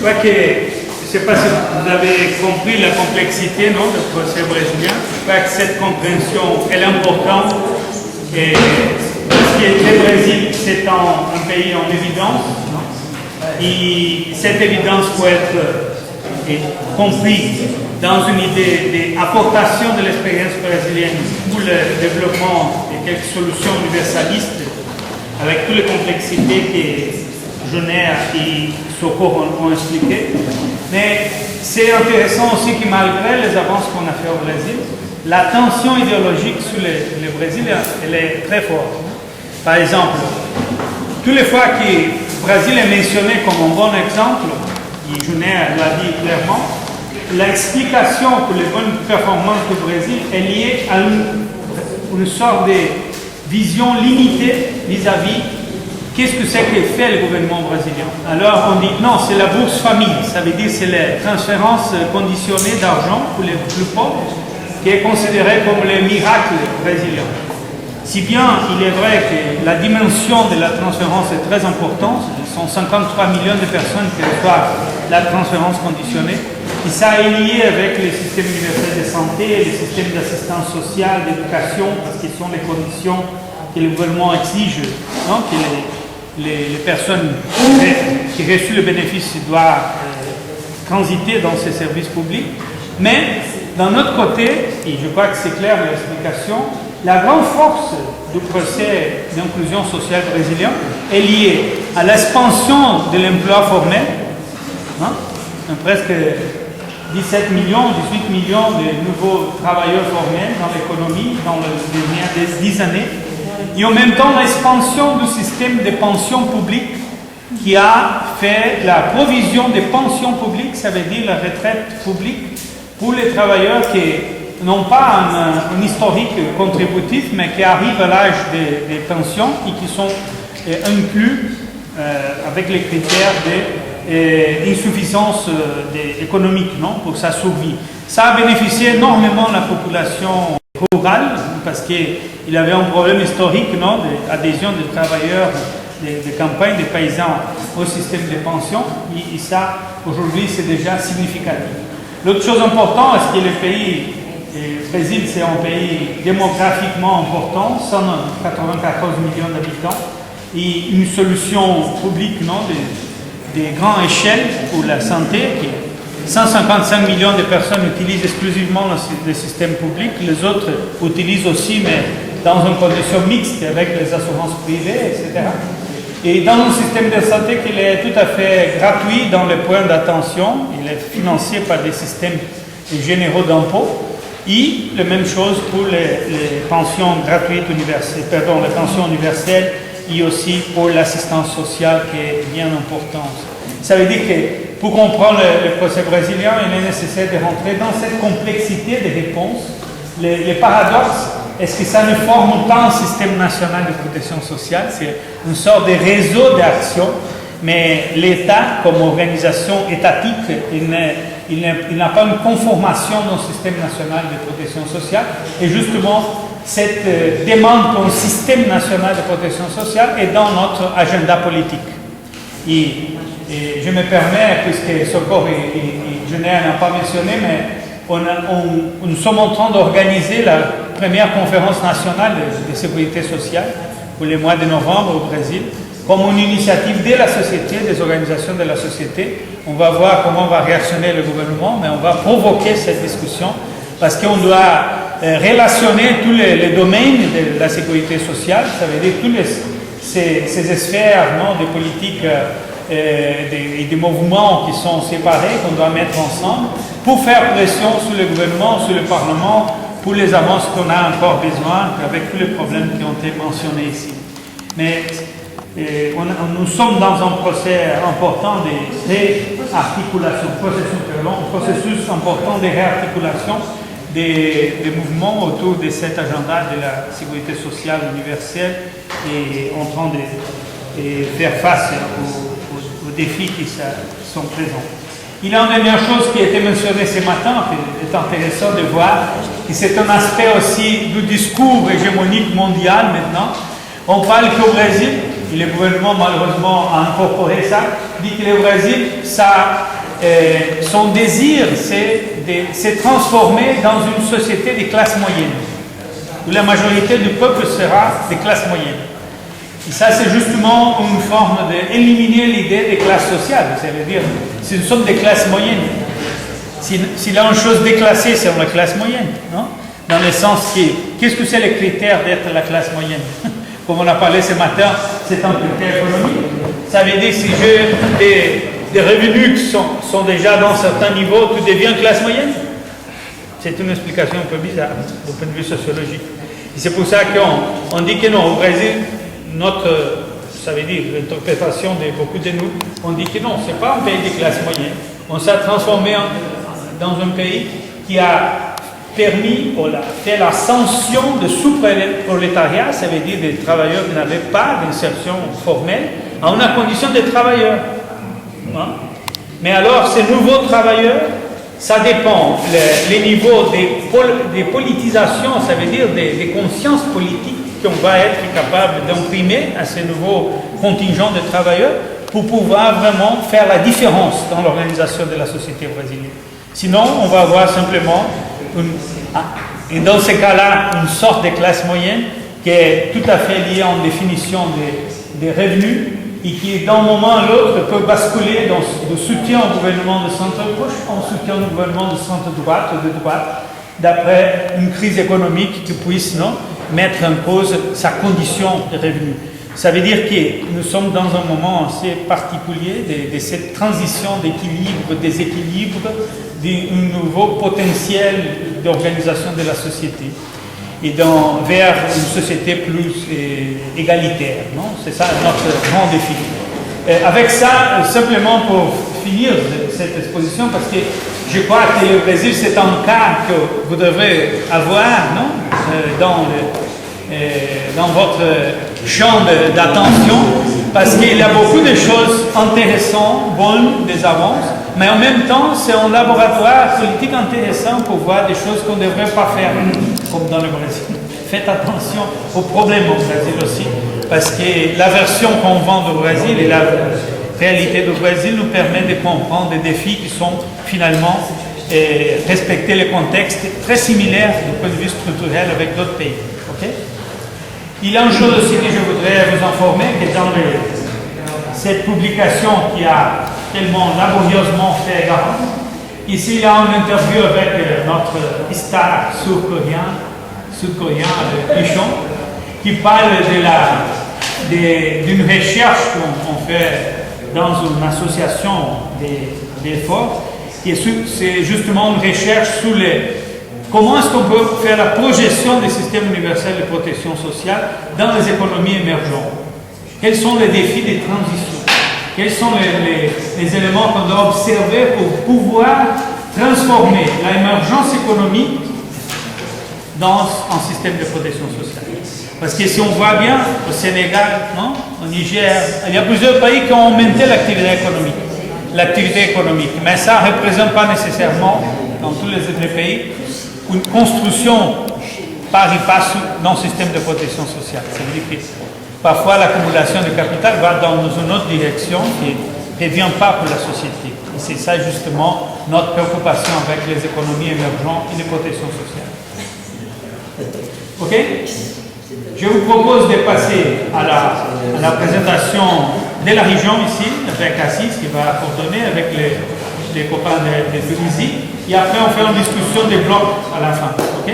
crois que, je ne sais pas si vous avez compris la complexité non, du procès brésilien. Je crois que cette compréhension elle est importante. Et ce qui est le Brésil, c'est un pays en évidence. Non? Et cette évidence peut être comprise dans une idée d'apportation de l'expérience brésilienne pour le développement de quelques solutions universalistes avec toutes les complexités que Joner et Socorro ont expliquées. Mais c'est intéressant aussi que malgré les avances qu'on a fait au Brésil, la tension idéologique sur le Brésil, elle est très forte. Par exemple, toutes les fois que le Brésil est mentionné comme un bon exemple, et Joner l'a dit clairement, l'explication pour les bonnes performances du Brésil est liée à une sorte de vision limitée vis-à-vis qu'est-ce que c'est que fait le gouvernement brésilien. Alors on dit non, c'est la bourse famille, ça veut dire c'est la transférence conditionnée d'argent pour les plus pauvres qui est considérée comme le miracle brésilien. Si bien il est vrai que la dimension de la transférence est très importante, ce sont 53 millions de personnes qui reçoivent la transférence conditionnée, et ça est lié avec les systèmes universels de santé, les systèmes d'assistance sociale, d'éducation, parce que ce sont les conditions que le gouvernement exige, non, que les personnes qui reçoivent le bénéfice doivent transiter dans ces services publics. Mais d'un autre côté, et je crois que c'est clair l'explication, la grande force du procès d'inclusion sociale brésilien est liée à l'expansion de l'emploi formel, hein, presque 17 millions, 18 millions de nouveaux travailleurs formels dans l'économie dans les dernières 10 années, et en même temps l'expansion du système de pension publique qui a fait la provision des pensions publiques, ça veut dire la retraite publique pour les travailleurs qui n'ont pas un historique contributif, mais qui arrivent à l'âge des pensions et qui sont inclus avec les critères d'insuffisance économique, non, pour sa survie. Ça a bénéficié énormément la population rurale parce qu'il y avait un problème historique d'adhésion des travailleurs des campagnes, des paysans au système de pension, et ça, aujourd'hui, c'est déjà significatif. L'autre chose importante, c'est que le pays, le Brésil, c'est un pays démographiquement important, 194 millions d'habitants, et une solution publique de grande échelle pour la santé, qui 155 millions de personnes utilisent exclusivement le système public, les autres utilisent aussi, mais dans une condition mixte avec les assurances privées, etc. Et dans un système de santé qui est tout à fait gratuit dans les points d'attention, il est financé par des systèmes généraux d'impôts, et la même chose pour les pensions gratuites universelles, les pensions universelles, et aussi pour l'assistance sociale qui est bien importante. Ça veut dire que pour comprendre le procès brésilien, il est nécessaire de rentrer dans cette complexité des réponses. Les paradoxes, est-ce que ça ne forme pas un système national de protection sociale? C'est une sorte de réseau d'action, mais l'État, comme organisation étatique, il n'a pas une conformation dans le système national de protection sociale. Et justement, cette demande pour un système national de protection sociale est dans notre agenda politique. Et je me permets, puisque Socorro et Joner n'ont pas mentionné, mais nous sommes en train d'organiser la première conférence nationale de sécurité sociale pour le mois de novembre au Brésil, comme une initiative de la société, des organisations de la société. On va voir comment va réactionner le gouvernement, mais on va provoquer cette discussion parce qu'on doit relationner tous les domaines de la sécurité sociale, ça veut dire toutes ces sphères des politiques et des mouvements qui sont séparés, qu'on doit mettre ensemble pour faire pression sur le gouvernement, sur le Parlement, pour les avances qu'on a encore besoin, avec tous les problèmes qui ont été mentionnés ici. Mais nous sommes dans un procès important de réarticulation, un processus important de réarticulation des mouvements autour de cet agenda de la sécurité sociale universelle et en train de faire face aux défis qui sont présents. Il y a une dernière chose qui a été mentionnée ce matin, qui est intéressant de voir, et c'est un aspect aussi du discours hégémonique mondial maintenant. On parle qu'au Brésil, et le gouvernement malheureusement a incorporé ça, dit que le Brésil, ça son désir, c'est de se transformer dans une société des classes moyennes, où la majorité du peuple sera des classes moyennes. Et ça, c'est justement une forme d'éliminer l'idée des classes sociales. Ça veut dire, si nous sommes des classes moyennes, s'il y a une chose déclassée, c'est la classe moyenne, non? Dans le sens qu'est-ce que c'est le critère d'être la classe moyenne? Comme on a parlé ce matin, c'est un critère économique. Ça veut dire que si j'ai des revenus qui sont déjà dans certains niveaux, tu deviens classe moyenne? C'est une explication un peu bizarre du point de vue sociologique. Et c'est pour ça qu'on dit que non, au Brésil, ça veut dire l'interprétation de beaucoup de nous, on dit que non, ce n'est pas un pays de classe moyenne. On s'est transformé dans un pays qui a permis, fait l'ascension de sous-prolétariat, ça veut dire des travailleurs qui n'avaient pas d'insertion formelle, à une condition de travailleurs. Hein? Mais alors, ces nouveaux travailleurs, ça dépend, les niveaux de politisation, ça veut dire des consciences politiques qu'on va être capable d'imprimer à ces nouveaux contingents de travailleurs pour pouvoir vraiment faire la différence dans l'organisation de la société brésilienne. Sinon, on va avoir simplement, et dans ce cas-là, une sorte de classe moyenne qui est tout à fait liée en définition des revenus et qui, d'un moment à l'autre, peut basculer de soutien au gouvernement de centre-gauche en soutien au gouvernement de centre-droite ou de droite, d'après une crise économique qui puisse mettre en cause sa condition de revenu. Ça veut dire que nous sommes dans un moment assez particulier de cette transition d'équilibre, déséquilibre, d'un nouveau potentiel d'organisation de la société et vers une société plus égalitaire. C'est ça notre grand défi. Avec ça, simplement pour finir cette exposition, parce que je crois que le Brésil, c'est un cas que vous devrez avoir dans votre champ d'attention, parce qu'il y a beaucoup de choses intéressantes, bonnes, des avances, mais en même temps, c'est un laboratoire politique intéressant pour voir des choses qu'on ne devrait pas faire, comme dans le Brésil. Faites attention aux problèmes au Brésil aussi, parce que la version qu'on vend au Brésil et la réalité du Brésil nous permet de comprendre des défis qui sont finalement respecter le contexte très similaire du point de vue structurel avec d'autres pays. Okay? Il y a une chose aussi que je voudrais vous informer, que dans cette publication qui a tellement laborieusement fait Garant, ici il y a une interview avec notre star sud-coréen Pichon, qui parle d'une recherche qu'on fait dans une association d'efforts, qui c'est justement une recherche sur comment est-ce qu'on peut faire la projection des systèmes universels de protection sociale dans les économies émergentes. Quels sont les défis des transitions? Quels sont les éléments qu'on doit observer pour pouvoir transformer l'émergence économique dans un système de protection sociale? Parce que si on voit bien, au Sénégal, au Niger, il y a plusieurs pays qui ont augmenté l'activité économique. Mais ça ne représente pas nécessairement, dans tous les autres pays, une construction par et passe dans le système de protection sociale. Ça veut dire que parfois l'accumulation de capital va dans une autre direction qui ne revient pas pour la société. Et c'est ça justement notre préoccupation avec les économies émergentes et les protections sociales. Ok? Je vous propose de passer à la présentation de la région ici, avec Assis qui va coordonner avec les copains de Tunisie. Et après, on fait une discussion des blocs à la fin. Ok?